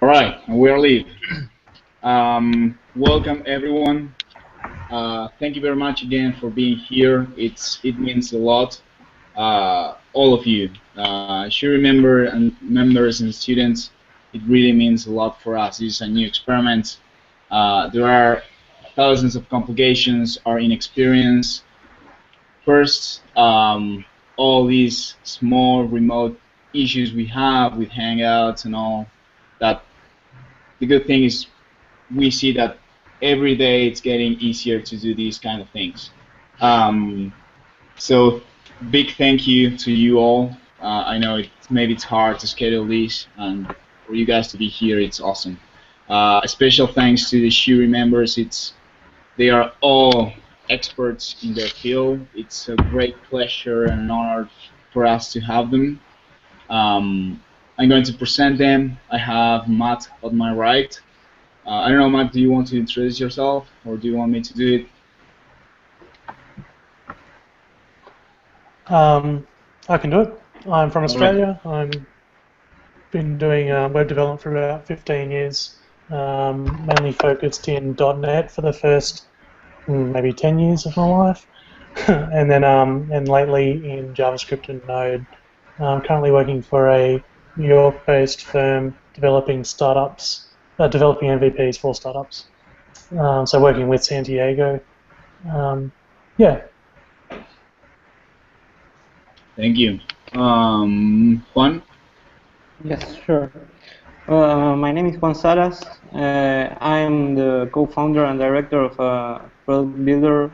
All right, and we're live. Welcome everyone. Thank you very much again for being here. It means a lot. All of you. Should remember, and members and students, it really means a lot for us. It's a new experiment. There are thousands of complications, our inexperience. First, all these small remote issues we have with Hangouts and all that. The good thing is we see that every day it's getting easier to do these kind of things. So big thank you to you all. I know maybe it's hard to schedule these, and for you guys to be here, it's awesome. A special thanks to the jury members. They are all experts in their field. It's a great pleasure and an honor for us to have them. I'm going to present them. I have Matt on my right. I don't know, Matt, do you want to introduce yourself, or do you want me to do it? I can do it. I'm from Australia. I've been doing web development for about 15 years, mainly focused in .NET for the first maybe 10 years of my life, and then and lately in JavaScript and Node. I'm currently working for a New York-based firm developing startups, developing MVPs for startups. So working with San Diego. Yeah. Thank you. Juan? Yes, sure. My name is Juan Salas. I'm the co-founder and director of a product builder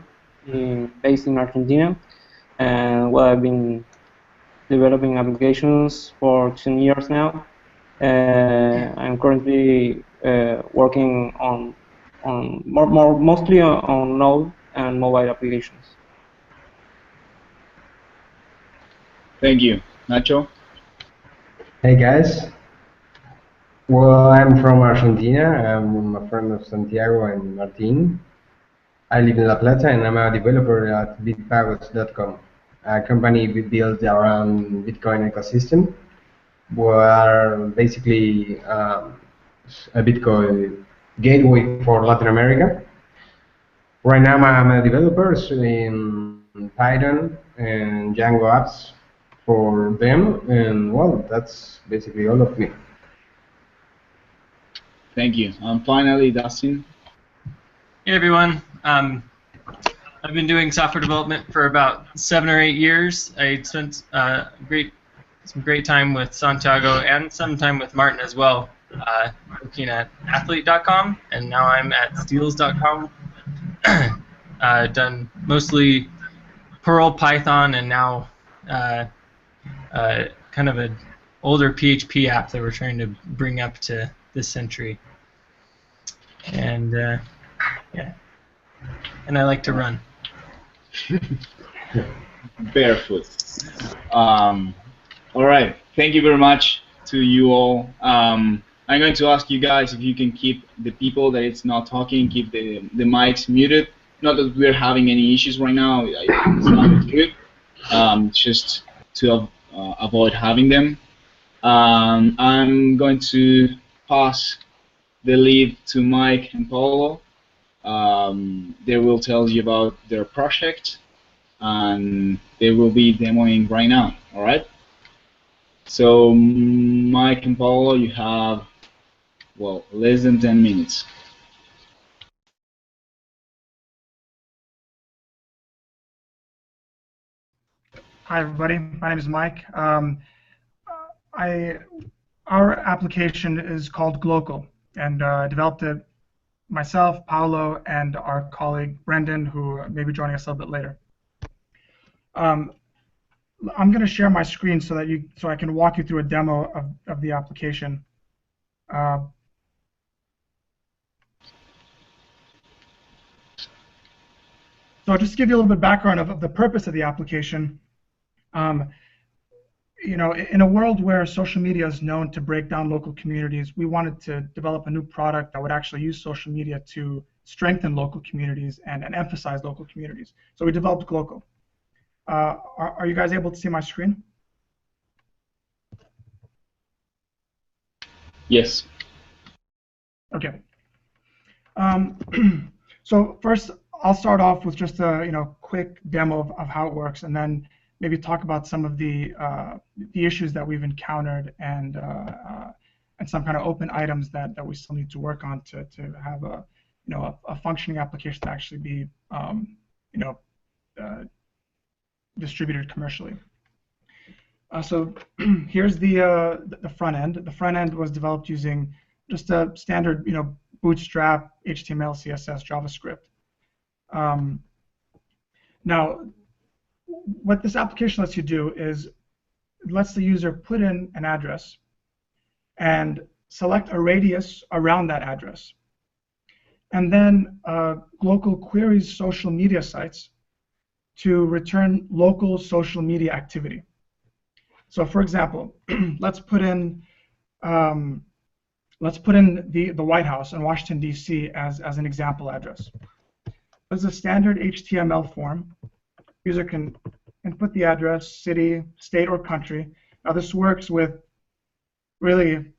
based in Argentina. And well, I've been developing applications for 10 years now. I'm currently working on mostly on Node and mobile applications. Thank you. Nacho? Hey guys. Well, I'm from Argentina. I'm a friend of Santiago and Martin. I live in La Plata and I'm a developer at bitpagos.com, a company we built around Bitcoin ecosystem. We are basically a Bitcoin gateway for Latin America. Right now I'm a developer in Python and Django apps for them, and well, that's basically all of me. Thank you. Finally, Dustin. Hey everyone. I've been doing software development for about 7 or 8 years. I spent some great time with Santiago and some time with Martin as well, working at athlete.com, and now I'm at steels.com. Done mostly Perl, Python, and now kind of an older PHP app that we're trying to bring up to this century. And yeah, and I like to run. Barefoot. All right. Thank you very much to you all. I'm going to ask you guys if you can keep the people that it's not talking, keep the mics muted. Not that we're having any issues right now. It's not good. Just to avoid having them. I'm going to pass the lead to Mike and Paulo. They will tell you about their project, and they will be demoing right now. All right. So Mike and Paulo, you have less than 10 minutes. Hi everybody, my name is Mike. Our application is called Glocal, and I developed it myself, Paolo, and our colleague Brendan, who may be joining us a little bit later. I'm going to share my screen so I can walk you through a demo of the application. So just to give you a little bit of background of the purpose of the application. You know, in a world where social media is known to break down local communities, we wanted to develop a new product that would actually use social media to strengthen local communities and emphasize local communities. So we developed Glocal. Are you guys able to see my screen? Yes. Okay. So first, I'll start off with just a quick demo of how it works, and then maybe talk about some of the issues that we've encountered and some kind of open items that we still need to work on to have a functioning application to actually be distributed commercially. So here's the front end. The front end was developed using just a standard Bootstrap, HTML, CSS, JavaScript. Now, what this application lets you do is it lets the user put in an address and select a radius around that address. And then local queries social media sites to return local social media activity. So for example, let's put in the White House in Washington, D.C. as an example address. This is a standard HTML form. User can input the address, city, state, or country. Now this works with really,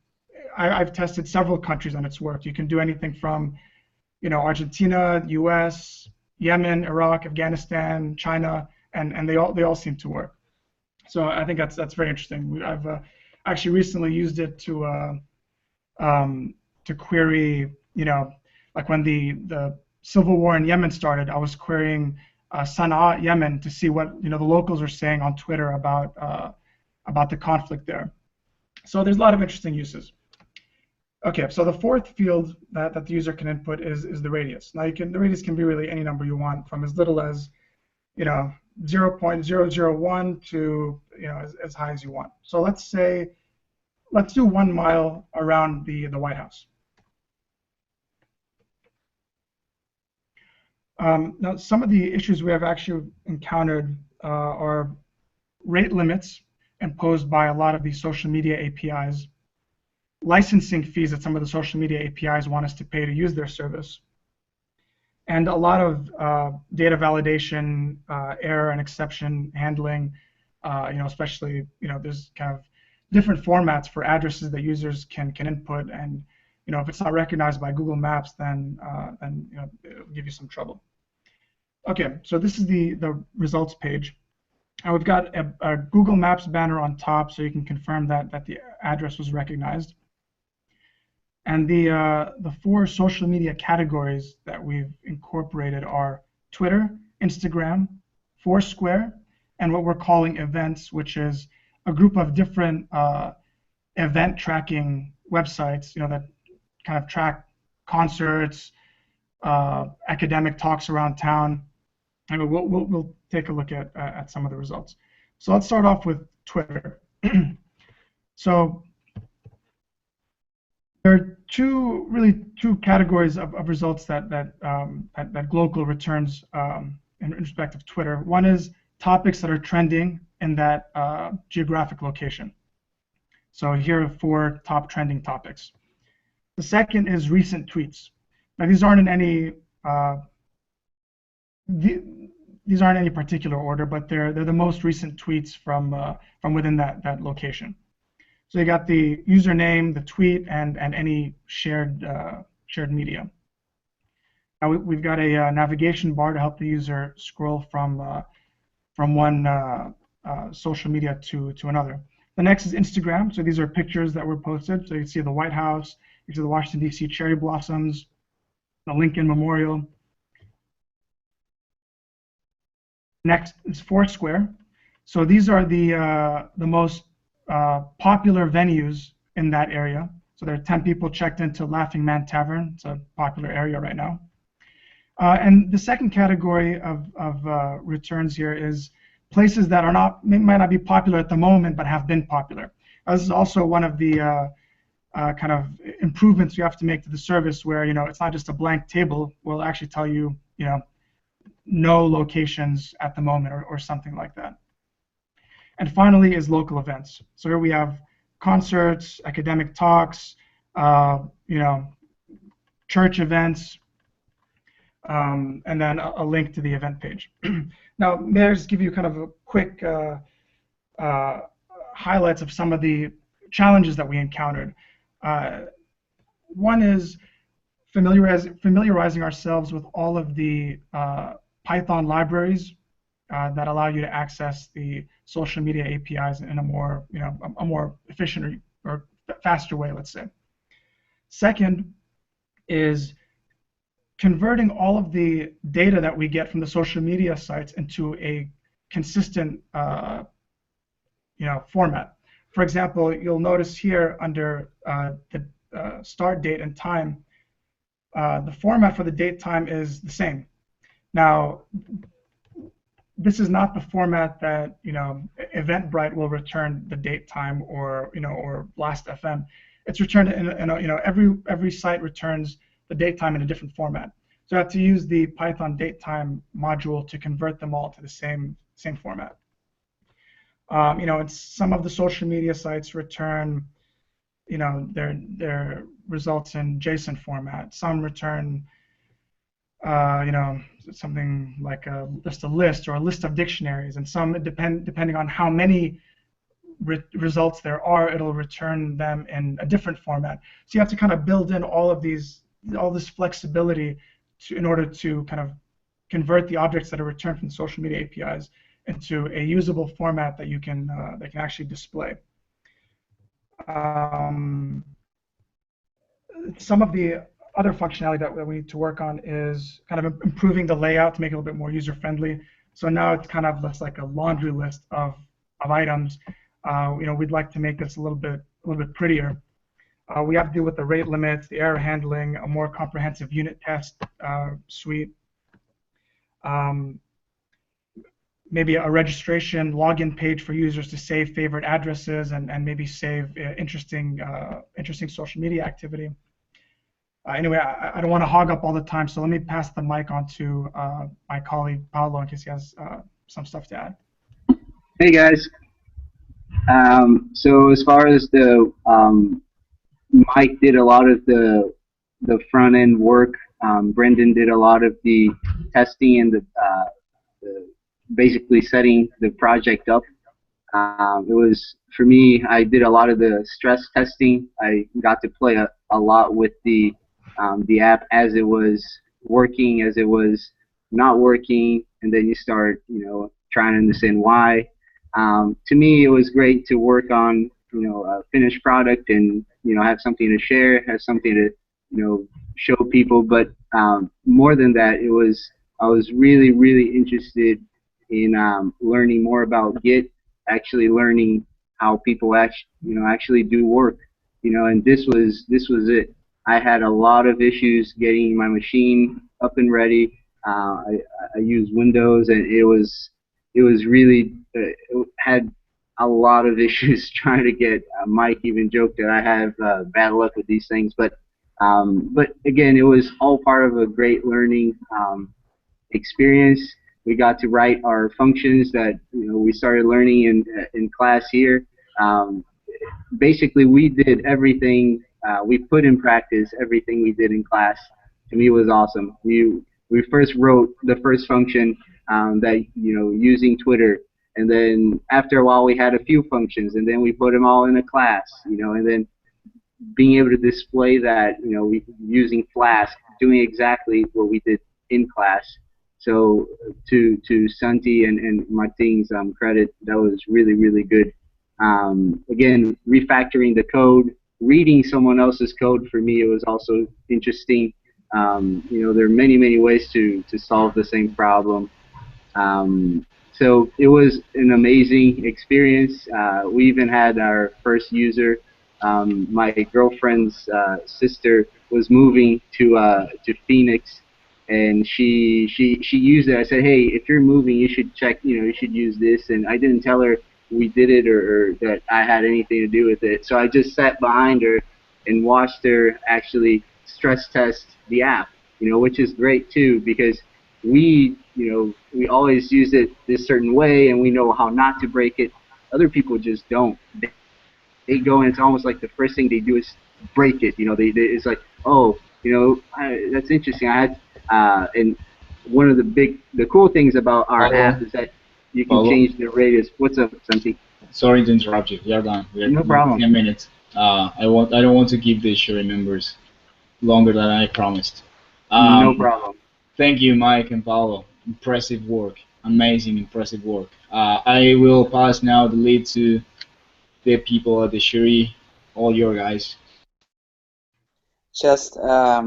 I've tested several countries and it's worked. You can do anything from Argentina, US, Yemen, Iraq, Afghanistan, China, and they all seem to work. So I think that's very interesting. I've actually recently used it to query, like when the civil war in Yemen started, I was querying Sana'a, Yemen, to see what the locals are saying on Twitter about the conflict there. So there's a lot of interesting uses. Okay, so the fourth field that the user can input is the radius. Now the radius can be really any number you want, from as little as 0.001 to as high as you want. So let's do 1 mile around the White House. Now some of the issues we have actually encountered are rate limits imposed by a lot of these social media APIs, licensing fees that some of the social media APIs want us to pay to use their service, and a lot of data validation, error and exception handling. Especially there's kind of different formats for addresses that users can input, and if it's not recognized by Google Maps, then it'll give you some trouble. Okay, so this is the results page. And we've got a Google Maps banner on top, so you can confirm that the address was recognized. And the 4 social media categories that we've incorporated are Twitter, Instagram, Foursquare, and what we're calling events, which is a group of different event tracking websites, that kind of track concerts, academic talks around town. And we'll take a look at some of the results. So let's start off with Twitter. So there are two categories of results that Glocal returns in respect of Twitter. One is topics that are trending in that geographic location. So here are 4 top trending topics. The second is recent tweets. Now these aren't in any these aren't in any particular order, but they're the most recent tweets from within that location. So you got the username, the tweet, and any shared media. Now we've got a navigation bar to help the user scroll from one social media to another. The next is Instagram. So these are pictures that were posted. So you can see the White House, you see the Washington D.C. cherry blossoms, the Lincoln Memorial. Next is Foursquare. So these are the most popular venues in that area. So there are 10 people checked into Laughing Man Tavern. It's a popular area right now. And the second category of returns here is places that might not be popular at the moment, but have been popular. This is also one of the kind of improvements you have to make to the service, where it's not just a blank table. We'll actually tell you no locations at the moment, or something like that. And finally is local events. So here we have concerts, academic talks, church events, and then a link to the event page. Now, may I just give you kind of a quick highlights of some of the challenges that we encountered. One is familiarizing ourselves with all of the Python libraries that allow you to access the social media APIs in a more, a more efficient or faster way, let's say. Second is converting all of the data that we get from the social media sites into a consistent, format. For example, you'll notice here under the start date and time, the format for the date time is the same. Now, this is not the format that Eventbrite will return the date time or or Last.fm. It's returned in every site returns the date time in a different format. So I have to use the Python datetime module to convert them all to the same format. And some of the social media sites return their results in JSON format. Some return something like just a list or a list of dictionaries, and some depending on how many results there are, it'll return them in a different format. So you have to kind of build in all this flexibility in order to kind of convert the objects that are returned from social media APIs into a usable format that you can actually display. Some of the other functionality that we need to work on is kind of improving the layout to make it a little bit more user-friendly. So now it's kind of less like a laundry list of items. We'd like to make this a little bit prettier. We have to deal with the rate limits, the error handling, a more comprehensive unit test suite. Maybe a registration login page for users to save favorite addresses and maybe save interesting social media activity. Anyway, I don't want to hog up all the time, so let me pass the mic on to my colleague Paolo in case he has some stuff to add. Hey guys. So as far as the Mike did a lot of the front end work. Brendan did a lot of the testing and the basically setting the project up. It was, for me, I did a lot of the stress testing. I got to play a lot with the app as it was working, as it was not working, and then you start, trying to understand why. To me, it was great to work on, a finished product and, have something to share, have something to, show people. But more than that, I was really, really interested in learning more about Git, actually learning how people actually do work, and this was it. I had a lot of issues getting my machine up and ready. I used Windows, and it was really it had a lot of issues trying to get. Mike even joked that I have bad luck with these things, but again, it was all part of a great learning experience. We got to write our functions that we started learning in class here. Basically, we did everything. We put in practice everything we did in class. To me, it was awesome. We first wrote the first function that using Twitter, and then after a while we had a few functions, and then we put them all in a class. And then being able to display that using Flask, doing exactly what we did in class. So to Santi and Martin's credit, that was really, really good. Again, refactoring the code, reading someone else's code, for me, it was also interesting. There are many, many ways to solve the same problem. So it was an amazing experience. We even had our first user. My girlfriend's sister was moving to Phoenix, and she used it. I said, hey, if you're moving, you should check, you should use this. And I didn't tell her we did it or that I had anything to do with it. So I just sat behind her and watched her actually stress test the app, which is great too, because we always use it this certain way and we know how not to break it. Other people just don't. They go and it's almost like the first thing they do is break it. It's like, oh, that's interesting. I had and one of the cool things about our app is that you can change the radius. What's up, Santi? Sorry to interrupt you. We are done. We are no problem. 10 minutes. I don't want to give the short members longer than I promised. No problem. Thank you, Mike and Paulo. Impressive work. Amazing, impressive work. I will pass now the lead to the people at the jury. All your guys. Just, I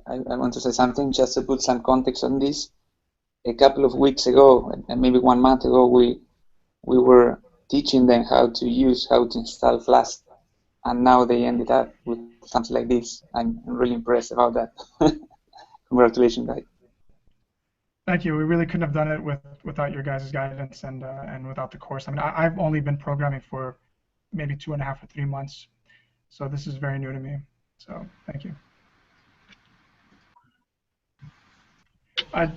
want to say something just to put some context on this. A couple of weeks ago, and maybe 1 month ago, we were teaching them how to install Flask, and now they ended up with something like this. I'm really impressed about that. Congratulations, guys. Thank you. We really couldn't have done it without your guys' guidance and without the course. I mean, I've only been programming for maybe 2.5 or 3 months, so this is very new to me. So thank you.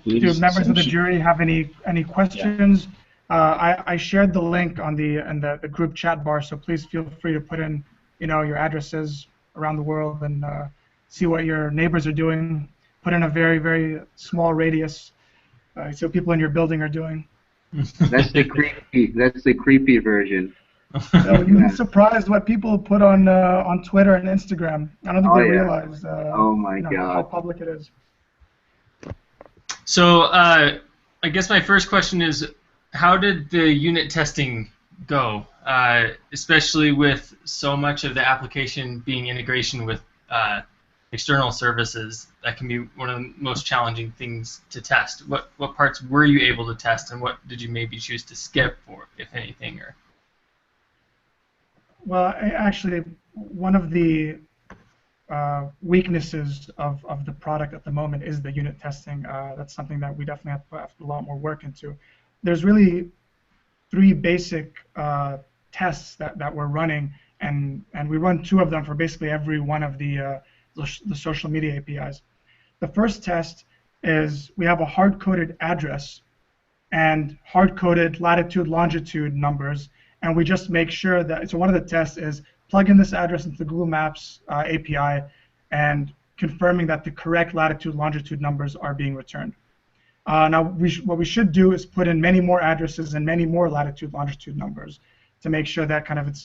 Do members of the jury have any questions? Yeah. I shared the link on the group chat bar, so please feel free to put in your addresses around the world and see what your neighbors are doing. Put in a very, very small radius so people in your building are doing. That's the creepy version. So you'd be surprised what people put on Twitter and Instagram. I don't think they realize oh my God. how public it is. So I guess my first question is, how did the unit testing go, especially with so much of the application being integration with external services? That can be one of the most challenging things to test. What parts were you able to test, and what did you maybe choose to skip, or if anything? Or well, actually, one of the weaknesses of the product at the moment is the unit testing. That's something that we definitely have to put a lot more work into. There's really 3 basic tests that we're running, and we run 2 of them for basically every one of the social media APIs. The first test is we have a hard-coded address and hard-coded latitude, longitude numbers, and we just make sure that, so one of the tests is plug in this address into the Google Maps API and confirming that the correct latitude, longitude numbers are being returned. Now, what we should do is put in many more addresses and many more latitude, longitude numbers to make sure that kind of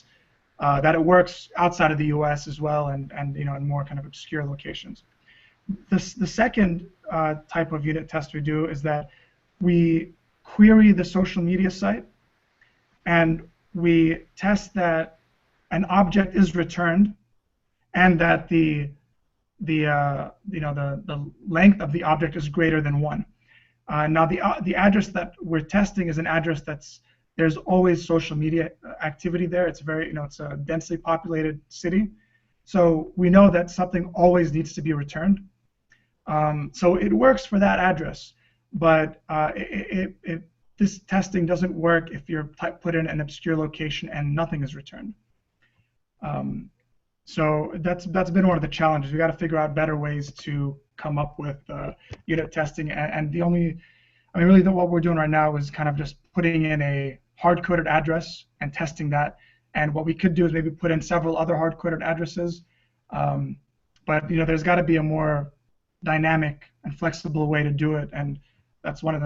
that it works outside of the U.S. as well, and in more kind of obscure locations. The second type of unit test we do is that we query the social media site, and we test that an object is returned, and that the length of the object is greater than 1. Now the address that we're testing is an address there's always social media activity there. It's it's a densely populated city, so we know that something always needs to be returned. So it works for that address, but this testing doesn't work if you're put in an obscure location and nothing is returned. So that's been one of the challenges. We got to figure out better ways to come up with unit testing, and really what we're doing right now is kind of just putting in a hard-coded address and testing that. And what we could do is maybe put in several other hard-coded addresses, but there's got to be a more dynamic and flexible way to do it, and that's one of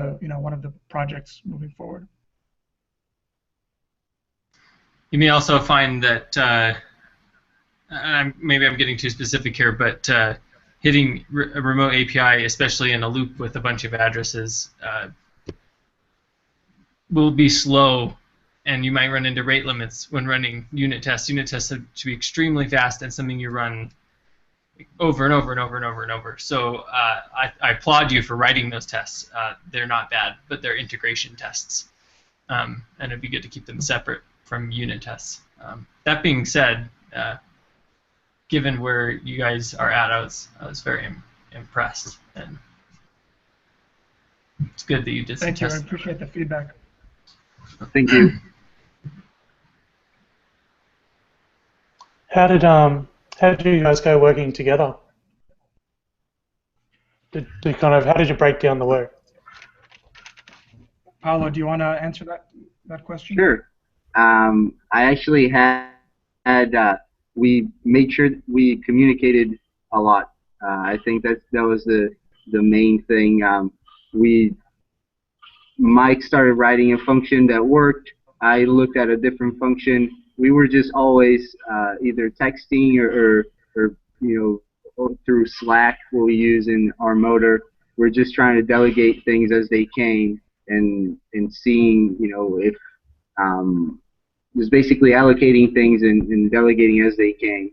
the projects moving forward. You may also find that maybe I'm getting too specific here, but hitting a remote API, especially in a loop with a bunch of addresses, will be slow, and you might run into rate limits when running unit tests. Unit tests have to be extremely fast and something you run over and over and over and over and over. So I applaud you for writing those tests. They're not bad, but they're integration tests, and it'd be good to keep them separate from unit tests. That being said, given where you guys are at, I was very impressed, and it's good that you did some tests. Thank you. I appreciate the feedback. Thank you. How did you guys go working together? How did you break down the work? Paulo, do you want to answer that question? Sure. I actually had we made sure we communicated a lot. I think that was the main thing. Mike started writing a function that worked. I looked at a different function. We were just always either texting or through Slack, what we use in our motor. We're just trying to delegate things as they came, and seeing, if just basically allocating things and delegating as they came.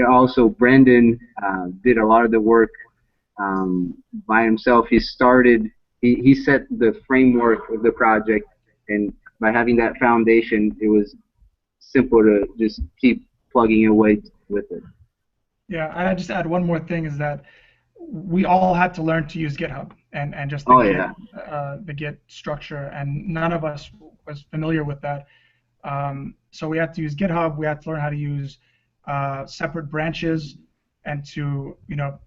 Also, Brendan did a lot of the work by himself. He set the framework of the project, and by having that foundation, it was simple to just keep plugging away with it. Yeah, I just add one more thing, is that we all had to learn to use GitHub and just the Git structure, and none of us was familiar with that. So we had to use GitHub. We had to learn how to use separate branches, and to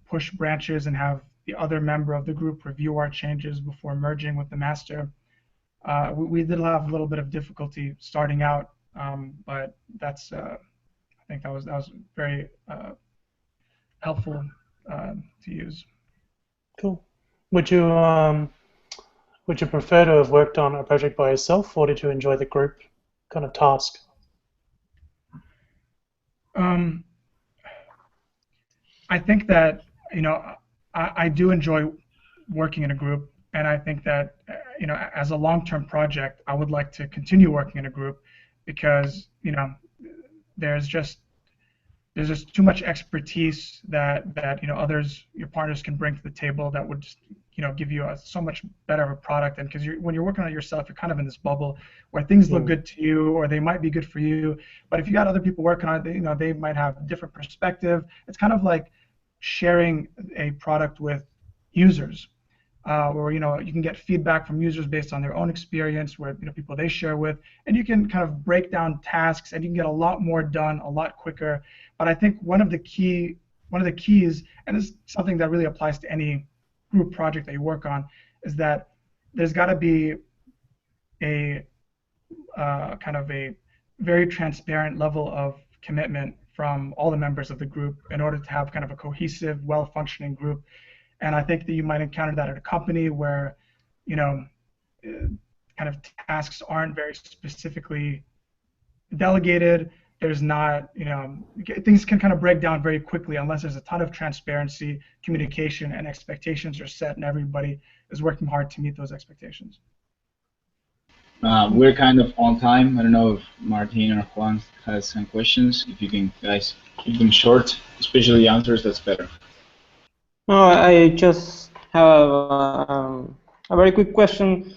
push branches and have the other member of the group review our changes before merging with the master. We did have a little bit of difficulty starting out, but that's I think that was very helpful to use. Cool. Would you prefer to have worked on a project by yourself, or did you enjoy the group kind of task? I think that I do enjoy working in a group, and I think that as a long-term project, I would like to continue working in a group, because there's just too much expertise that others, your partners, can bring to the table that would just give you so much better of a product. And because when you're working on it yourself, you're kind of in this bubble where things look good to you, or they might be good for you, but if you got other people working on it, they might have a different perspective. It's kind of like sharing a product with users, where you can get feedback from users based on their own experience, where people they share with, and you can kind of break down tasks, and you can get a lot more done a lot quicker. But I think one of the keys, and this is something that really applies to any group project that you work on, is that there's got to be a kind of a very transparent level of commitment from all the members of the group in order to have kind of a cohesive, well-functioning group. And I think that you might encounter that at a company where, kind of tasks aren't very specifically delegated. There's not, things can kind of break down very quickly unless there's a ton of transparency, communication, and expectations are set, and everybody is working hard to meet those expectations. We're kind of on time. I don't know if Martin or Juan has some questions. If you can, guys, keep them short, especially answers, that's better. No, I just have a very quick question.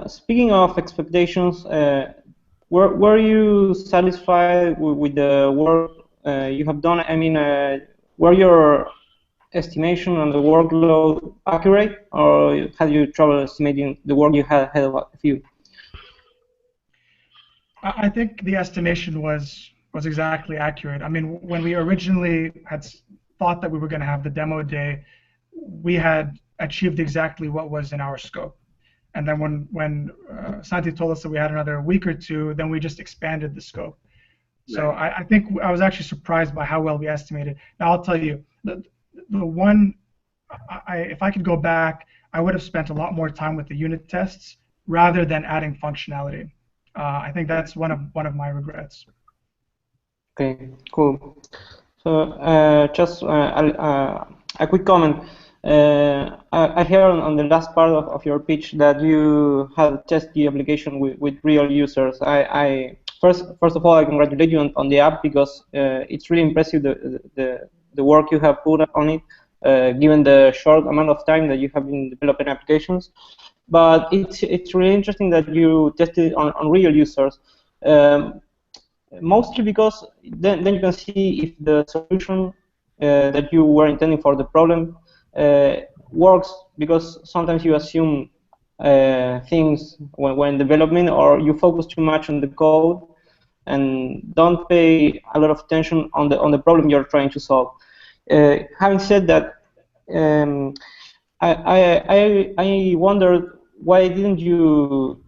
Speaking of expectations, were you satisfied with the work you have done? I mean, were your estimation on the workload accurate, or had you trouble estimating the work you had ahead of you? I think the estimation was exactly accurate. I mean, when we originally had thought that we were going to have the demo day, we had achieved exactly what was in our scope. And then when Santi told us that we had another week or two, then we just expanded the scope. So I think I was actually surprised by how well we estimated. Now I'll tell you, the one, if I could go back, I would have spent a lot more time with the unit tests rather than adding functionality. I think that's one of my regrets. Okay, cool. So just a quick comment. I heard on the last part of your pitch that you had tested the application with real users. First of all, I congratulate you on the app, because it's really impressive the work you have put on it, given the short amount of time that you have been developing applications. But it's really interesting that you tested on real users. Mostly because then you can see if the solution that you were intending for the problem works, because sometimes you assume things when developing, or you focus too much on the code and don't pay a lot of attention on the problem you're trying to solve. Having said that, I wondered, why didn't you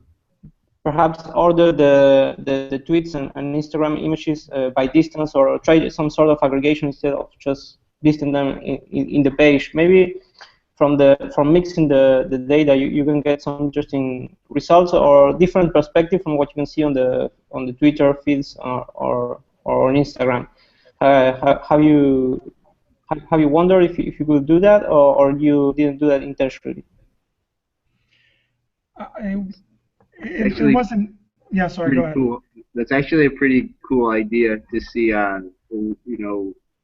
perhaps order the tweets and Instagram images by distance, or try some sort of aggregation instead of just listing them in the page? Maybe from mixing the data, you can get some interesting results, or different perspective from what you can see on the Twitter feeds or on Instagram. have you wondered if you could do that, or you didn't do that intentionally? It Actually, wasn't. Yeah, sorry. Go pretty ahead. cool. That's actually a pretty cool idea to see,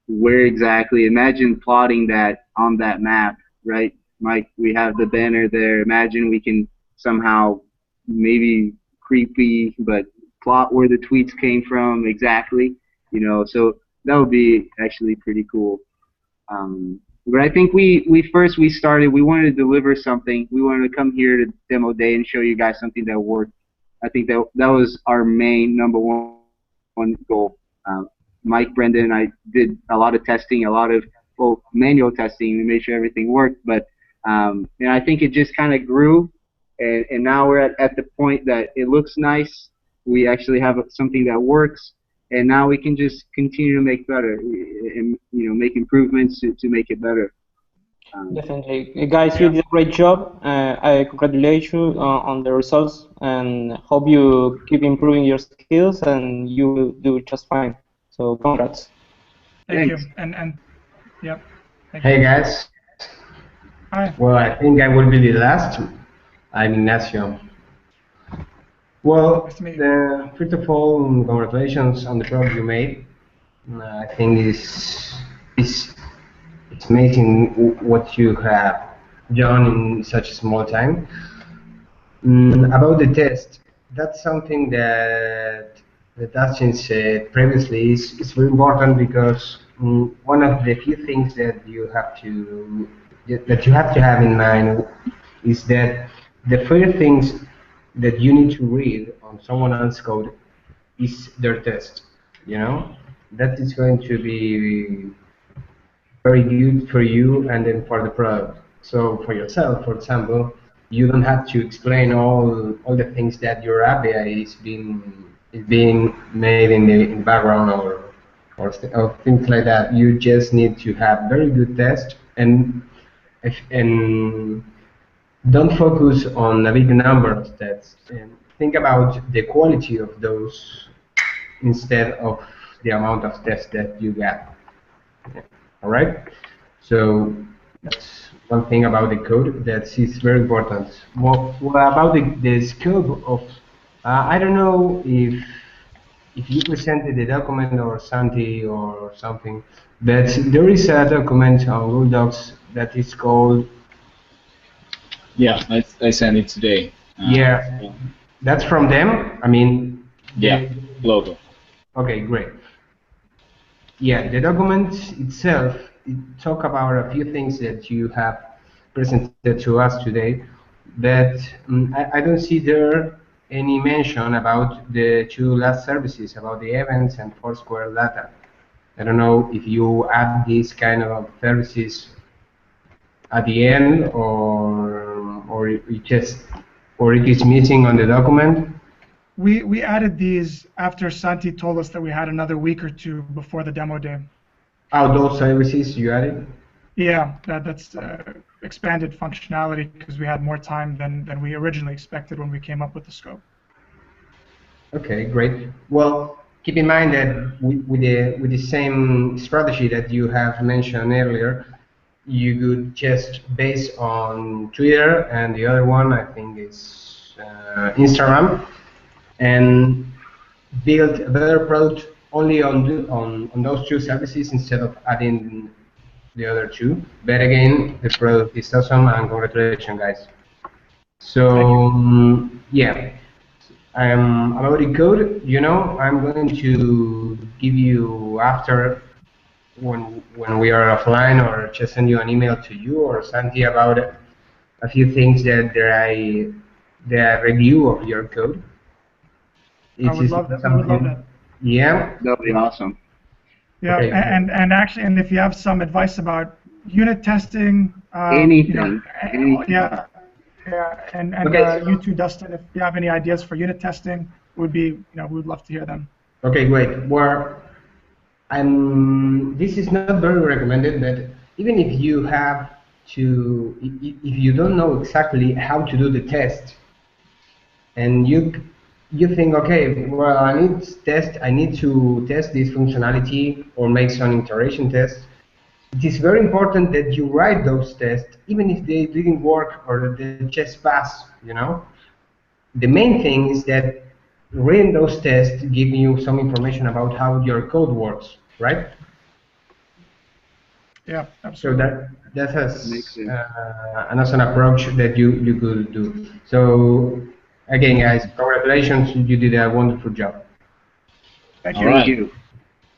where exactly. Imagine plotting that on that map, right, Mike? We have the banner there. Imagine we can somehow, maybe creepy, but plot where the tweets came from exactly. So that would be actually pretty cool. But I think we started. We wanted to deliver something. We wanted to come here to demo day and show you guys something that worked. I think that was our main number one goal. Mike, Brendan, and I did a lot of testing, a lot of manual testing to make sure everything worked. But and I think it just kind of grew, and now we're at the point that it looks nice. We actually have something that works, and now we can just continue to make better and make improvements to make it better. Definitely. Guys, you did a great job. I congratulate you on the results and hope you keep improving your skills and you will do just fine. So congrats. Thank you. Thanks. And yep. Thank Hey you. guys. Hi. Well, I think I will be the last. I'm Ignacio. Well, Nice to meet you. first of all, congratulations on the progress you made. I think it's amazing what you have done in such a small time. About the test, that's something that Dustin said previously is very important because one of the few things that you have to have in mind is that the first things that you need to read on someone else's code is their test. You know, that is going to be very good for you and then for the product. So for yourself, for example, you don't have to explain all the things that your API is being made in the background or things like that. You just need to have very good tests and don't focus on a big number of tests. And think about the quality of those instead of the amount of tests that you get. All right. So that's one thing about the code that is very important. Well, about the scope of, I don't know if you presented the document or Santi or something, but there is a document on Google Docs that is called. Yeah, I sent it today. Yeah, that's from them. I mean. Yeah, logo. Okay, great. Yeah, the document itself, it talk about a few things that you have presented to us today, but I don't see there any mention about the two last services, about the events and Foursquare data. I don't know if you add these kind of services at the end or it is missing on the document. We added these after Santi told us that we had another week or two before the demo day. Oh, those services you added? Yeah, that's expanded functionality because we had more time than we originally expected when we came up with the scope. Okay, great. Well, keep in mind that with the same strategy that you have mentioned earlier, you could just base on Twitter, and the other one I think is Instagram, and build a better product only on those two services instead of adding the other two. But again, the product is awesome, and congratulations, guys. So yeah. About the code, I'm going to give you after when we are offline, or just send you an email to you or Santi about a few things that the review of your code. I would love that. We would love that. Yeah. That would be awesome. Yeah, Okay. and actually, and if you have some advice about unit testing, Anything. Yeah, and Okay. you too, Dustin, if you have any ideas for unit testing, we would love to hear them. Okay, great. Well, this is not very recommended, but even if you have if you don't know exactly how to do the test, and you think, okay, well, I need to test this functionality or make some integration tests. It is very important that you write those tests, even if they didn't work or they just pass, you know? The main thing is that reading those tests give you some information about how your code works, right? Yeah, So absolutely. that Makes has sense. another approach that you could do. So again, guys, congratulations, you did a wonderful job. Thank All you. Thank right. you.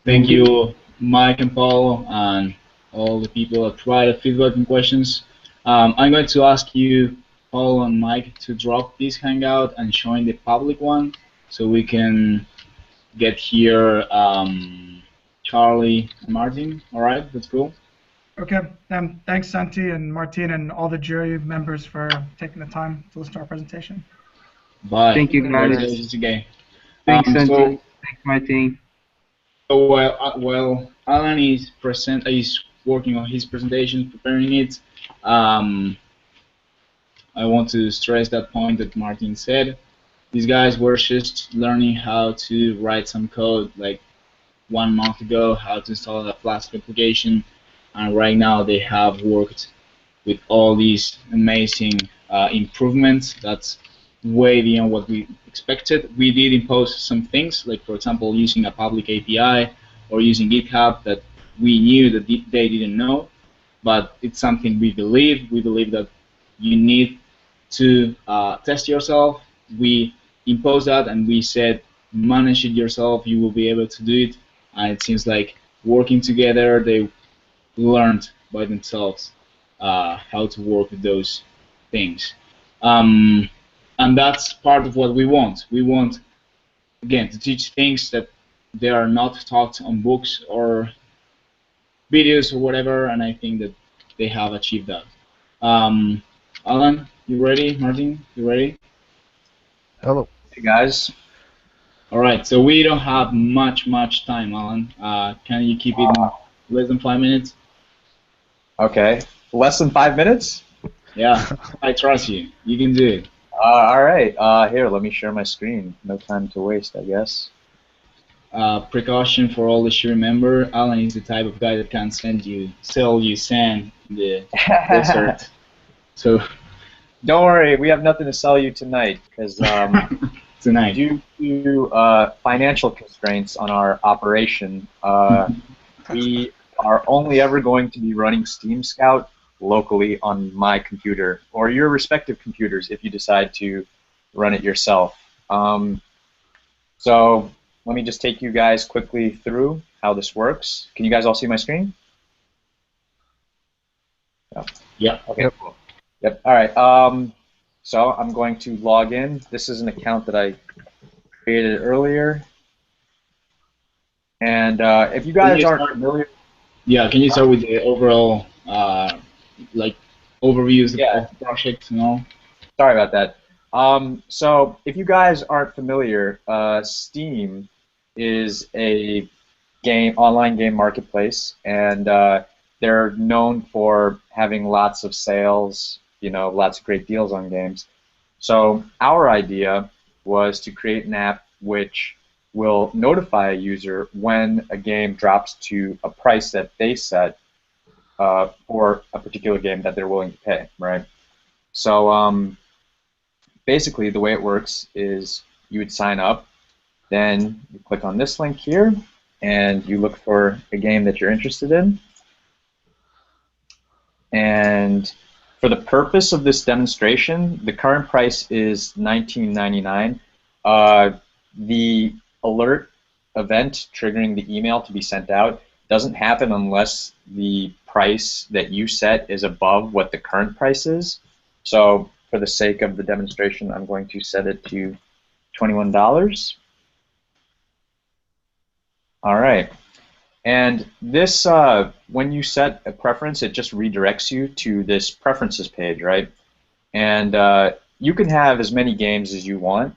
Thank you, Mike and Paulo, and all the people that provided feedback and questions. I'm going to ask you, Paulo and Mike, to drop this Hangout and join the public one so we can get here Charlie and Martin. All right, that's cool. Okay. Thanks, Santi and Martin and all the jury members for taking the time to listen to our presentation. Bye. Thank you, guys. Congratulations again. Thanks, So, Santi. Thanks, Martin. while Alan is working on his presentation, preparing it. Um, I want to stress that point that Martin said. These guys were just learning how to write some code like 1 month ago, how to install a Flask application, and right now they have worked with all these amazing improvements. That's way beyond what we expected. We did impose some things, like for example, using a public API or using GitHub that we knew that they didn't know, but it's something we believe. We believe that you need to test yourself. We imposed that and we said, manage it yourself. You will be able to do it. And it seems like working together, they learned by themselves how to work with those things. Um, and that's part of what we want. We want, again, to teach things that they are not taught on books or videos or whatever, and I think that they have achieved that. Um, Alan, you ready? Martin, you ready? Hello. Hey guys. All right, so we don't have much time, Alan. Can you keep it in less than 5 minutes? Okay. Less than 5 minutes? Yeah, I trust you. You can do it. All right. Here, let me share my screen. No time to waste, I guess. Precaution for all that you remember, Alan is the type of guy that can sell you sand in the desert. So don't worry, we have nothing to sell you tonight because tonight, due to financial constraints on our operation, we are only ever going to be running Steam Scout locally on my computer or your respective computers if you decide to run it yourself. So let me just take you guys quickly through how this works. Can you guys all see my screen? Yeah. Okay, yep. Cool. Yep. All right. So I'm going to log in. This is an account that I created earlier. And if you guys aren't familiar... Yeah, can you start with the overall like overviews of the project and all? Sorry about that. So if you guys aren't familiar, Steam is a online game marketplace, and they're known for having lots of sales, lots of great deals on games. So our idea was to create an app which will notify a user when a game drops to a price that they set for a particular game that they're willing to pay, right? So basically the way it works is you would sign up, then you click on this link here, and you look for a game that you're interested in. And for the purpose of this demonstration, the current price is $19.99. The alert event triggering the email to be sent out doesn't happen unless the price that you set is above what the current price is. So for the sake of the demonstration, I'm going to set it to $21. All right. And this, when you set a preference, it just redirects you to this preferences page, right? And you can have as many games as you want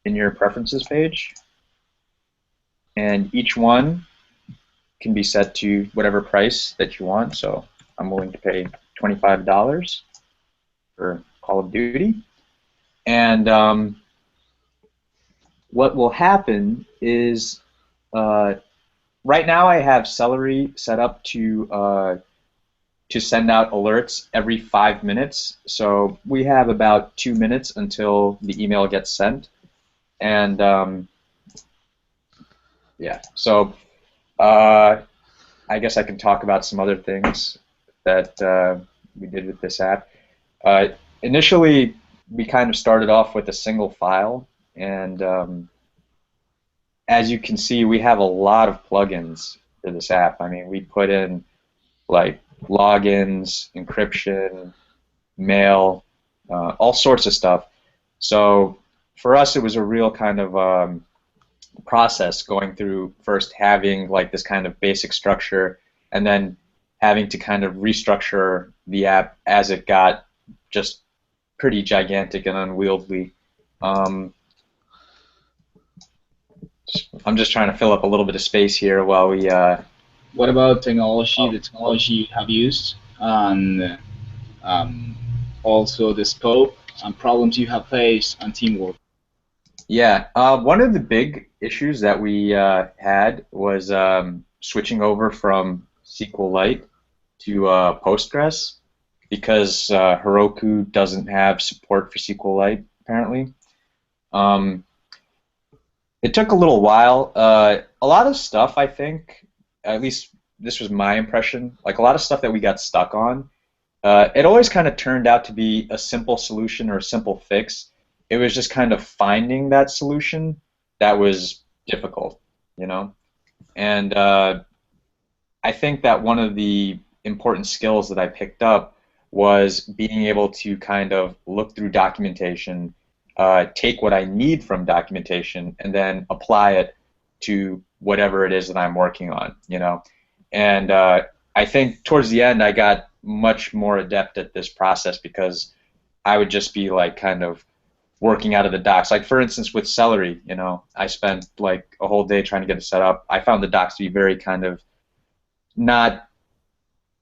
in your preferences page. And each one can be set to whatever price that you want. So I'm willing to pay $25 for Call of Duty. And what will happen is right now I have Celery set up to send out alerts every 5 minutes. So we have about 2 minutes until the email gets sent. And yeah, so I guess I can talk about some other things that we did with this app. Initially, we kind of started off with a single file, and as you can see, we have a lot of plugins for this app. I mean, we put in like logins, encryption, mail, all sorts of stuff. So for us, it was a real kind of process going through first having like this kind of basic structure and then having to kind of restructure the app as it got just pretty gigantic and unwieldy. I'm just trying to fill up a little bit of space here while we... What about technology, the technology you have used, and also the scope and problems you have faced and teamwork? Yeah, one of the big issues that we had was switching over from SQLite to Postgres because Heroku doesn't have support for SQLite, apparently. It took a little while. A lot of stuff, I think, at least this was my impression, like a lot of stuff that we got stuck on, it always kind of turned out to be a simple solution or a simple fix. It was just kind of finding that solution that was difficult, you know? And I think that one of the important skills that I picked up was being able to kind of look through documentation, take what I need from documentation, and then apply it to whatever it is that I'm working on, you know? And I think towards the end I got much more adept at this process because I would just be like kind of working out of the docs. Like for instance with Celery, you know, I spent like a whole day trying to get it set up. I found the docs to be very kind of not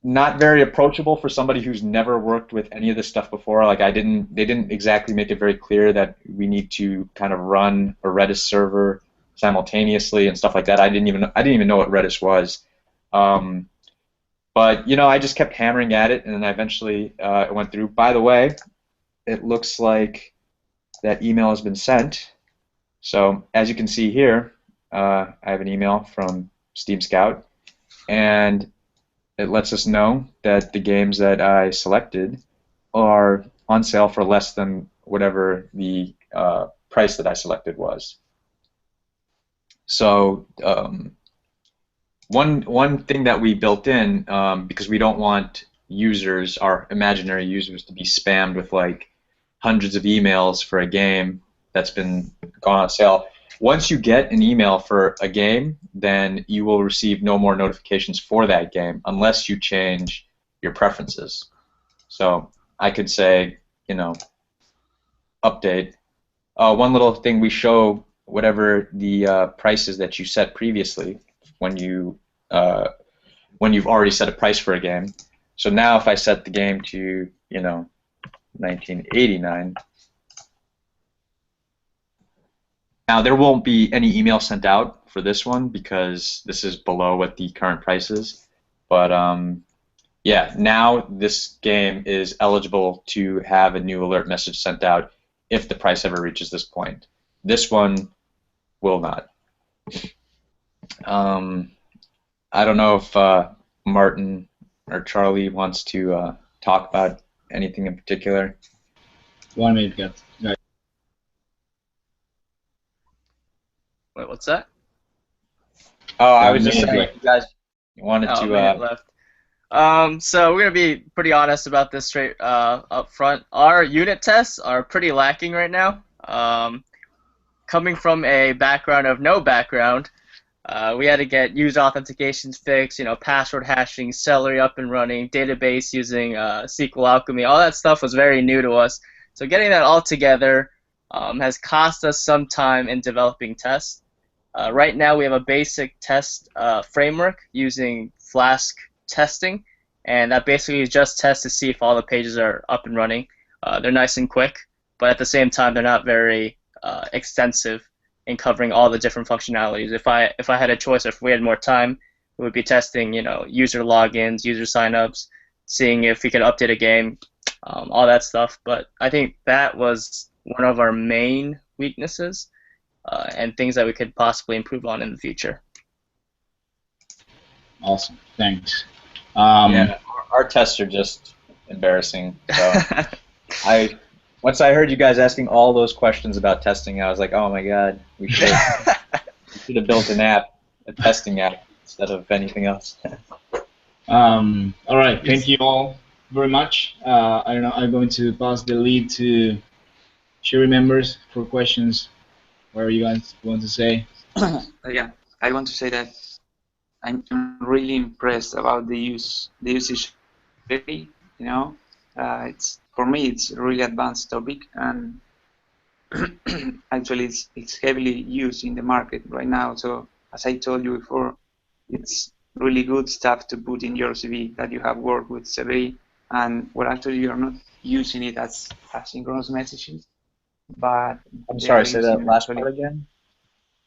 very approachable for somebody who's never worked with any of this stuff before. Like they didn't exactly make it very clear that we need to kind of run a Redis server simultaneously and stuff like that. I didn't even know what Redis was. But you know, I just kept hammering at it, and then I eventually it went through. By the way, it looks like that email has been sent. So as you can see here, I have an email from Steam Scout, and it lets us know that the games that I selected are on sale for less than whatever the price that I selected was. So one thing that we built in, because we don't want users, our imaginary users, to be spammed with like hundreds of emails for a game that's been gone on sale. Once you get an email for a game, then you will receive no more notifications for that game unless you change your preferences. So I could say, you know, update. One little thing, we show whatever the price is that you set previously when you've already set a price for a game. So now if I set the game to, you know, 1989, now there won't be any email sent out for this one because this is below what the current price is. But yeah, now this game is eligible to have a new alert message sent out if the price ever reaches this point. This one will not. I don't know if Martin or Charlie wants to talk about anything in particular. 1 minute, guys. Wait, what's that? Oh, I was just saying, you guys wanted to... left. So we're going to be pretty honest about this straight up front. Our unit tests are pretty lacking right now. Coming from a background of no background, we had to get user authentications fixed, you know, password hashing, Celery up and running, database using SQL Alchemy. All that stuff was very new to us. So getting that all together has cost us some time in developing tests. Right now we have a basic test framework using Flask testing, and that basically just tests to see if all the pages are up and running. They're nice and quick, but at the same time they're not very extensive. in covering all the different functionalities. If I had a choice, or if we had more time, we would be testing, user logins, user signups, seeing if we could update a game, all that stuff. But I think that was one of our main weaknesses, and things that we could possibly improve on in the future. Awesome, thanks. Yeah, our tests are just embarrassing. So once I heard you guys asking all those questions about testing, I was like, oh my god, we should have built an app, a testing app, instead of anything else. All right, thank you all very much. I don't know, I'm going to pass the lead to jury members for questions. Whatever you guys want to say. Yeah, I want to say that I'm really impressed about the usage rate. It's, for me, it's a really advanced topic, and actually it's heavily used in the market right now. So as I told you before, it's really good stuff to put in your CV that you have worked with Celery, and well, actually you're not using it as asynchronous messages, but I'm sorry, say that last part again.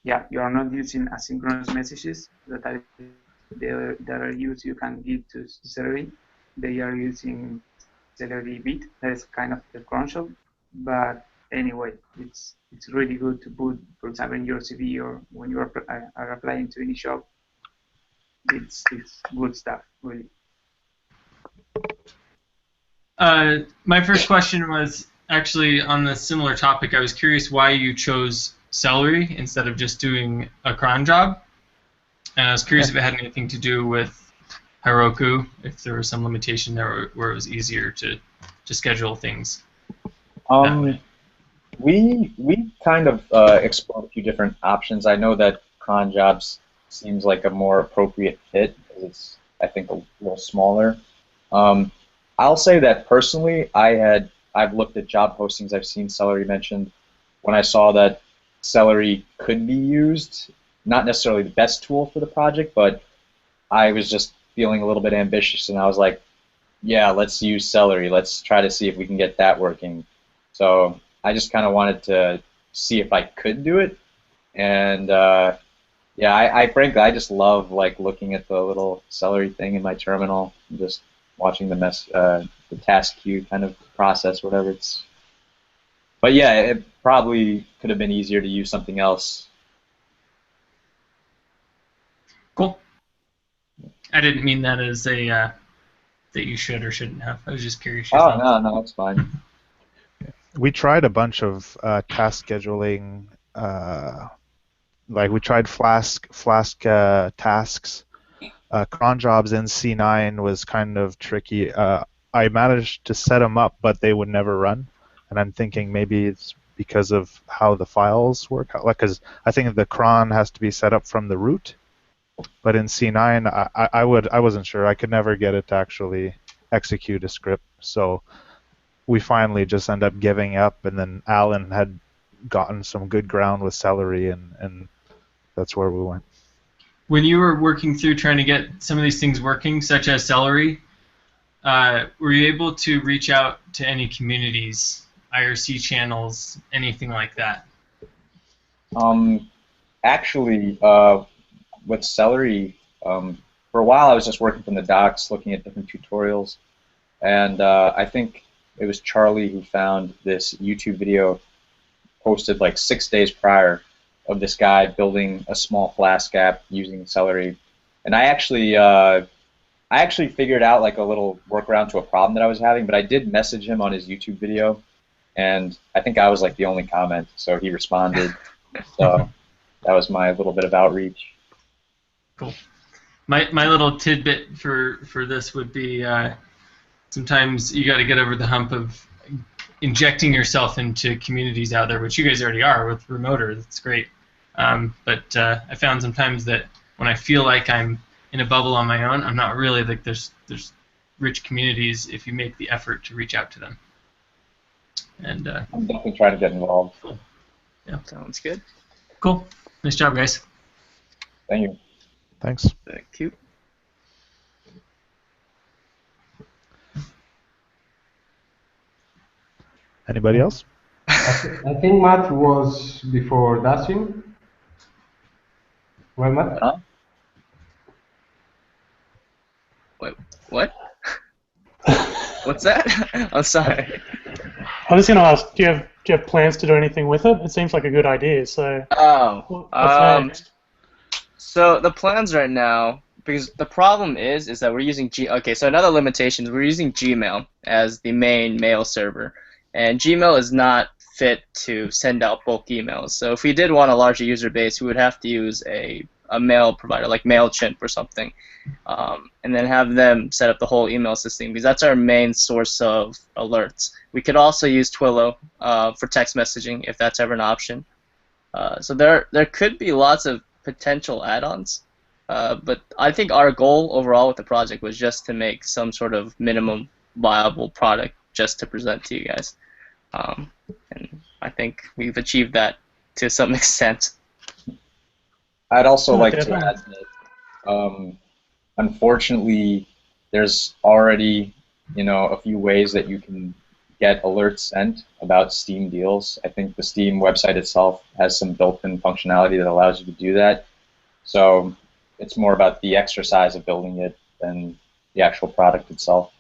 Yeah, you are not using asynchronous messages that are used, you can give to Celery. They are using Celery bit, that is kind of the cronshop, but anyway, it's really good to put, for example, in your CV or when you are applying to any shop. It's good stuff, really. My first question was actually on the similar topic. I was curious why you chose Celery instead of just doing a cron job, and I was curious if it had anything to do with Heroku, if there was some limitation there where it was easier to schedule things. We kind of explored a few different options. I know that cron jobs seems like a more appropriate fit because it's, I think, a little smaller. I'll say that personally, I've looked at job postings, I've seen Celery mentioned. When I saw that Celery could be used, not necessarily the best tool for the project, but I was just feeling a little bit ambitious, and I was like, yeah, let's use Celery. Let's try to see if we can get that working. So I just kind of wanted to see if I could do it, and yeah, I frankly, I just love like looking at the little Celery thing in my terminal, and just watching the task queue kind of process, whatever it's. But yeah, it probably could have been easier to use something else. Cool. I didn't mean that as a that you should or shouldn't have. I was just curious. Oh, no, it's fine. We tried a bunch of task scheduling. Like we tried Flask tasks. Cron jobs in C9 was kind of tricky. I managed to set them up, but they would never run. And I'm thinking maybe it's because of how the files work. Like, because I think the cron has to be set up from the root. But in C9, I wasn't sure. I could never get it to actually execute a script. So we finally just ended up giving up. And then Alan had gotten some good ground with Celery, and that's where we went. When you were working through trying to get some of these things working, such as Celery, were you able to reach out to any communities, IRC channels, anything like that? Actually, with Celery, for a while I was just working from the docs, looking at different tutorials, and I think it was Charlie who found this YouTube video posted like 6 days prior of this guy building a small Flask app using Celery, and I actually figured out like a little workaround to a problem that I was having, but I did message him on his YouTube video, and I think I was like the only comment, so he responded. So that was my little bit of outreach. Cool. My little tidbit for this would be sometimes you got to get over the hump of injecting yourself into communities out there, which you guys already are with rmotr. That's great. But I found sometimes that when I feel like I'm in a bubble on my own, I'm not really. Like there's rich communities if you make the effort to reach out to them. And I'm definitely trying to get involved. Yeah, sounds good. Cool. Nice job, guys. Thank you. Thanks. Thank you. Anybody else? I think Matt was before Dasin. Well, Matt? Huh? Wait, what? What's that? I'm sorry. I was going to ask, do you have plans to do anything with it? It seems like a good idea. So Oh, what's next? so the plans right now, because the problem is that we're using Okay, so another limitation is we're using Gmail as the main mail server, and Gmail is not fit to send out bulk emails. So if we did want a larger user base, we would have to use a mail provider like MailChimp or something, and then have them set up the whole email system because that's our main source of alerts. We could also use Twilio for text messaging if that's ever an option. So there could be lots of potential add-ons, but I think our goal overall with the project was just to make some sort of minimum viable product just to present to you guys. And I think we've achieved that to some extent. I'd also like definitely. to add that, unfortunately, there's already, a few ways that you can get alerts sent about Steam deals. I think the Steam website itself has some built-in functionality that allows you to do that. So it's more about the exercise of building it than the actual product itself.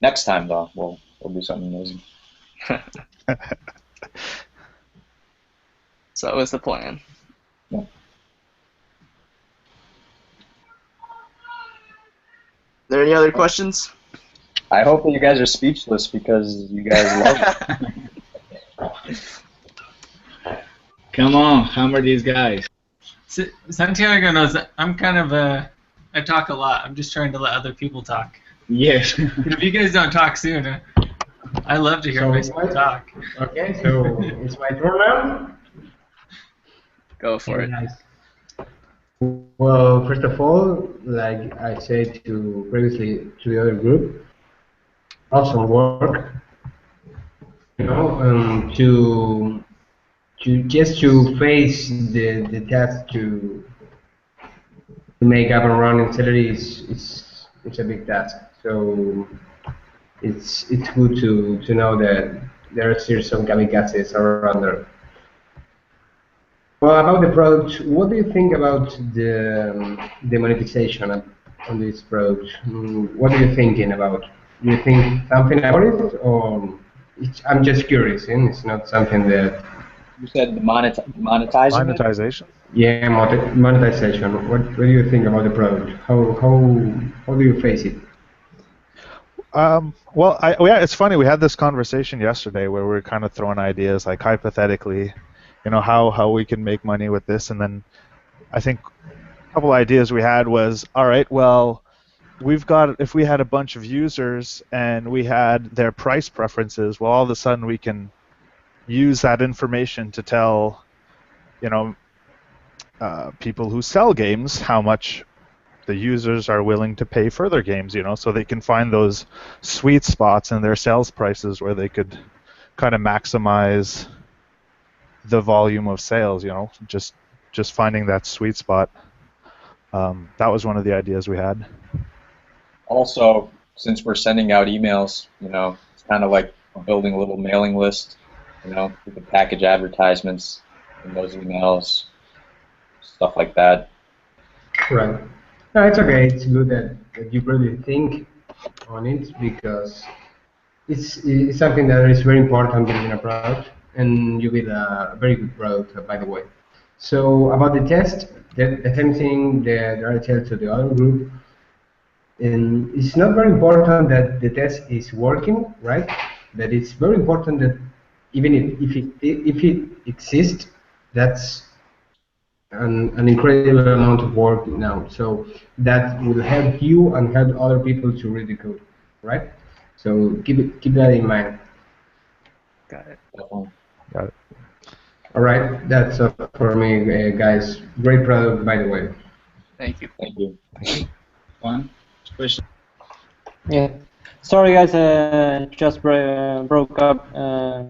Next time, though, we'll do something amazing. So that was the plan. Yeah. Are there any other questions? I hope that you guys are speechless because you guys love it. Come on, hammer these guys. Santiago knows that I'm kind of I talk a lot. I'm just trying to let other people talk. Yes. But if you guys don't talk soon, I love to hear myself talk. Okay, so it's my turn now. Go for it. Nice. Well, first of all, like I said previously to the other group, awesome work. To just to face the task to make up and run in Celery is a big task. So it's good to know that there are still some kamikazes around there. Well, about the product, what do you think about the monetization on this product? What are you thinking about? Do you think something about it, or I'm just curious, and it's not something that. You said the monetizing it? Monetization? Yeah, monetization. What do you think about the product? How do you face it? Well, yeah, it's funny. We had this conversation yesterday where we were kind of throwing ideas, like hypothetically, how we can make money with this, and then I think a couple ideas we had was, all right, well, if we had a bunch of users and we had their price preferences, well, all of a sudden we can use that information to tell, people who sell games how much the users are willing to pay for their games, so they can find those sweet spots in their sales prices where they could kind of maximize the volume of sales, just finding that sweet spot. That was one of the ideas we had. Also, since we're sending out emails, it's kind of like building a little mailing list, we could package advertisements in those emails, stuff like that. Right. No, it's okay. It's good that you really think on it because it's something that is very important building a product, and you build a very good product, by the way. So about the test, the same thing that I tell to the other group, and it's not very important that the test is working, right? But it's very important that even if it exists, that's an incredible amount of work now. So that will help you and help other people to read the code, right? So keep that in mind. Got it. Got it. All right, that's all for me, guys. Great product, by the way. Thank you. Thank you. One question. Yeah. Sorry, guys. Just broke up a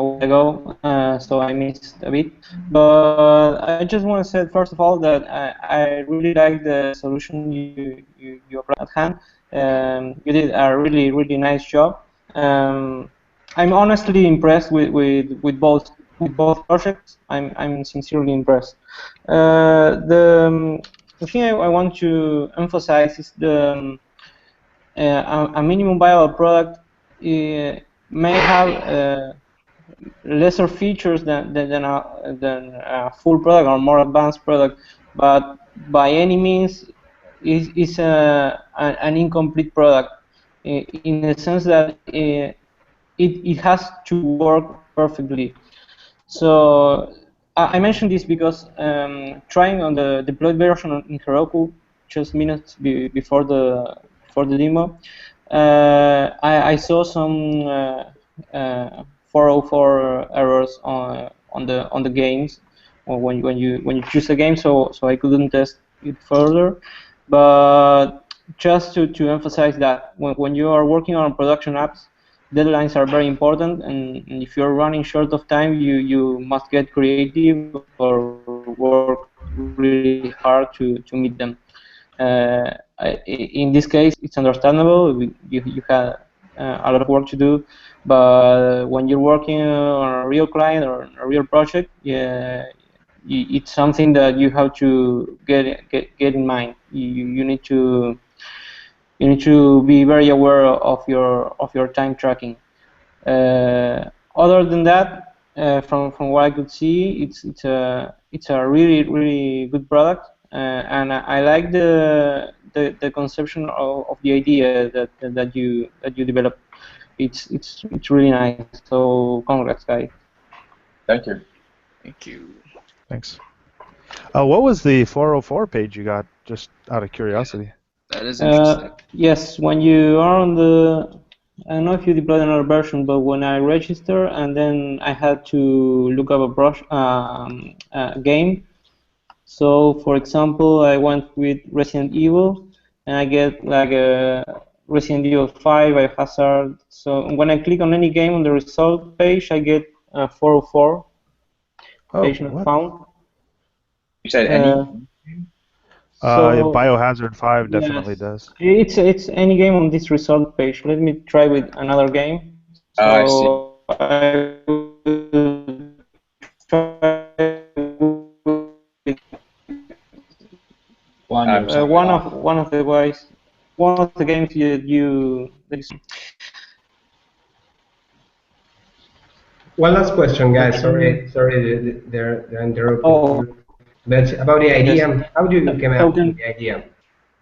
while ago, so I missed a bit. But I just want to say, first of all, that I really like the solution you applied at hand. You did a really nice job. I'm honestly impressed with with both projects, I'm sincerely impressed. The thing I want to emphasize is a minimum viable product may have lesser features than a full product or more advanced product, but by any means is an incomplete product in the sense that it has to work perfectly. So I mentioned this because trying on the deployed version in Heroku just minutes before the demo, I saw some 404 errors on the games or when you choose a game, so I couldn't test it further. But just to emphasize that when you are working on production apps, deadlines are very important, and if you're running short of time, you must get creative or work really hard to meet them. In this case, it's understandable. You have a lot of work to do, but when you're working on a real client or a real project, yeah, it's something that you have to get in mind. You need to be very aware of your time tracking. Other than that, from what I could see, it's a really good product, and I like the conception of the idea that you developed. It's really nice. So congrats, guys. Thank you. Thank you. Thanks. What was the 404 page you got, just out of curiosity? That is interesting. Yes, when you are on the, I don't know if you deployed another version, but when I register and then I had to look up a game. So, for example, I went with Resident Evil, and I get like a Resident Evil 5 Biohazard. So when I click on any game on the result page, I get 404 page not found. You said any? So, Biohazard 5 yes, definitely does. It's any game on this result page. Let me try with another game. So I see. I will try with one of the games you One last question, guys. Sorry to interrupt you. But about the idea, how do you come up with the idea?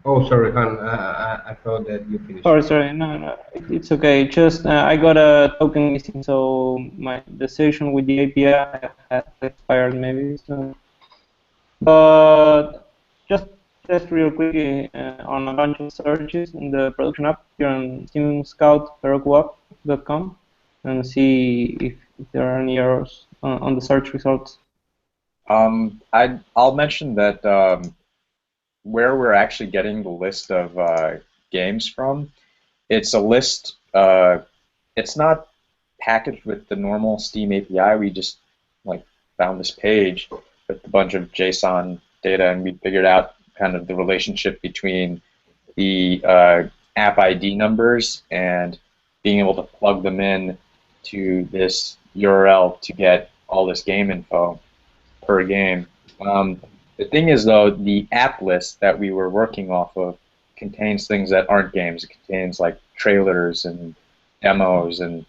Oh, sorry, Han. I thought that you finished. Sorry. No, it's okay. Just I got a token missing, so the session with the API has expired maybe. So, but just real quick on a bunch of searches in the production app here on Steam Scout herokuapp.com and see if there are any errors on the search results. I'll mention that where we're actually getting the list of games from, it's a list. It's not packaged with the normal Steam API. We just found this page with a bunch of JSON data, and we figured out kind of the relationship between the app ID numbers and being able to plug them in to this URL to get all this game info per game. The thing is, though, the app list that we were working off of contains things that aren't games. It contains like trailers and demos and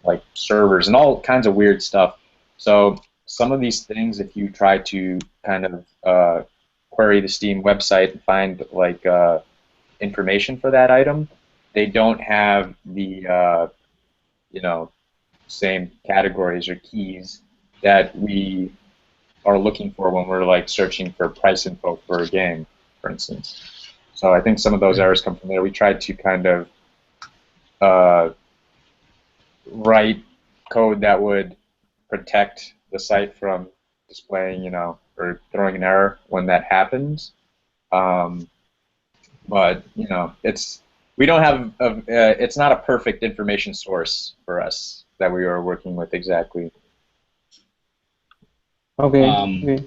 like servers and all kinds of weird stuff. So some of these things, if you try to kind of query the Steam website and find like information for that item, they don't have the same categories or keys that we are looking for when we're like searching for price info for a game, for instance. So I think some of those errors come from there. We tried to kind of write code that would protect the site from displaying, or throwing an error when that happens. But we don't have it's not a perfect information source for us that we are working with exactly. Okay.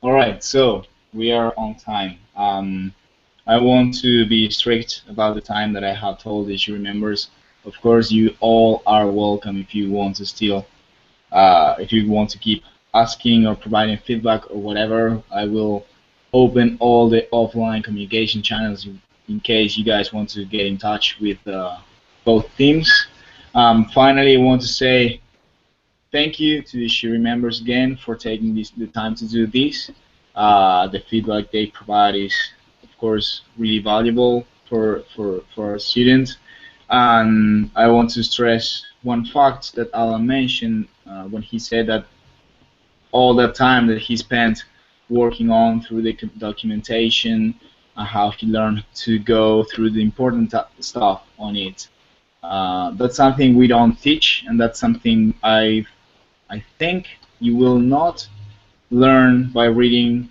All right, so we are on time. I want to be strict about the time that I have told the jury members. Of course, you all are welcome if you want to still if you want to keep asking or providing feedback or whatever, I will open all the offline communication channels in case you guys want to get in touch with both teams. Finally, I want to say thank you to the Shuri members again for taking the time to do this. The feedback they provide is, of course, really valuable for our students. And I want to stress one fact that Alan mentioned when he said that all that time that he spent working on through the documentation, how he learned to go through the important stuff on it. That's something we don't teach, and that's something I think you will not learn by reading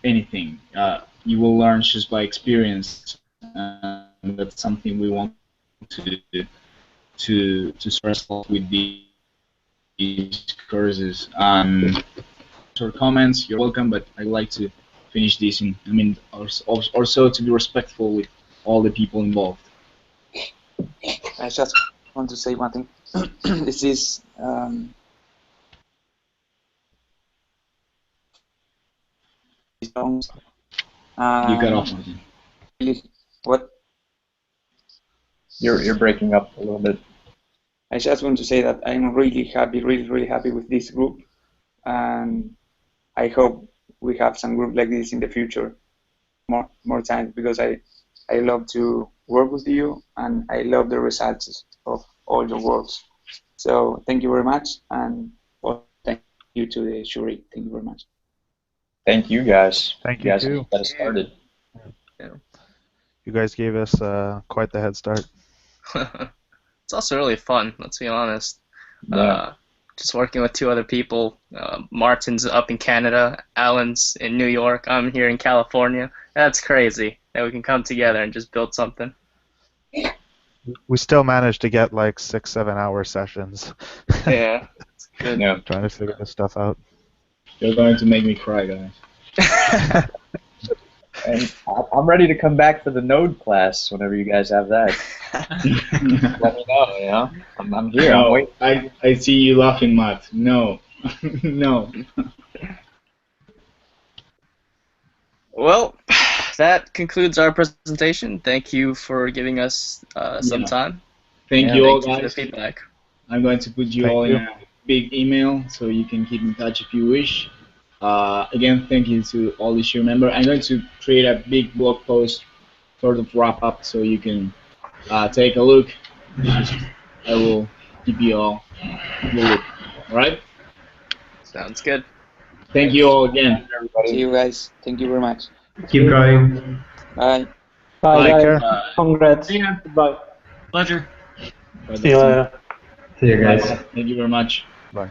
anything. You will learn just by experience, and that's something we want to stress with these courses. For comments, you're welcome, but I like to finish this in, also to be respectful with all the people involved. I just want to say one thing. This is You got off, Martin. Really, what? You're breaking up a little bit. I just want to say that I'm really happy, really happy with this group, and I hope we have some group like this in the future, more times, because I love to work with you, and I love the results of all your works. So thank you very much, and thank you to the jury. Thank you very much. Thank you guys. Thank you guys too. got us started. Yeah. You guys gave us quite the head start. It's also really fun, let's be honest. Yeah. Just working with two other people. Martin's up in Canada, Alan's in New York, I'm here in California. That's crazy that we can come together and just build something. We still managed to get like 6-7 hour sessions. Yeah, it's good. Yeah. Trying to figure this stuff out. You're going to make me cry, guys. And I'm ready to come back for the Node class whenever you guys have that. Let me know, you know? I'm here. No, I'm waiting. I see you laughing, Matt. No. No. Well, that concludes our presentation. Thank you for giving us some time. Thank you all, Thank you guys. for the feedback. I'm going to put you all in a big email so you can keep in touch if you wish. Again, thank you to all the Shuri members. I'm going to create a big blog post sort of wrap up so you can take a look. I will keep you all in the loop. All right? Sounds good. Thank you all again. See you guys. Thank you very much. Keep going. Bye. Bye, Bye. guys. Congrats. See ya. Bye. Pleasure. See you later. See you guys. Thank you very much. Bye.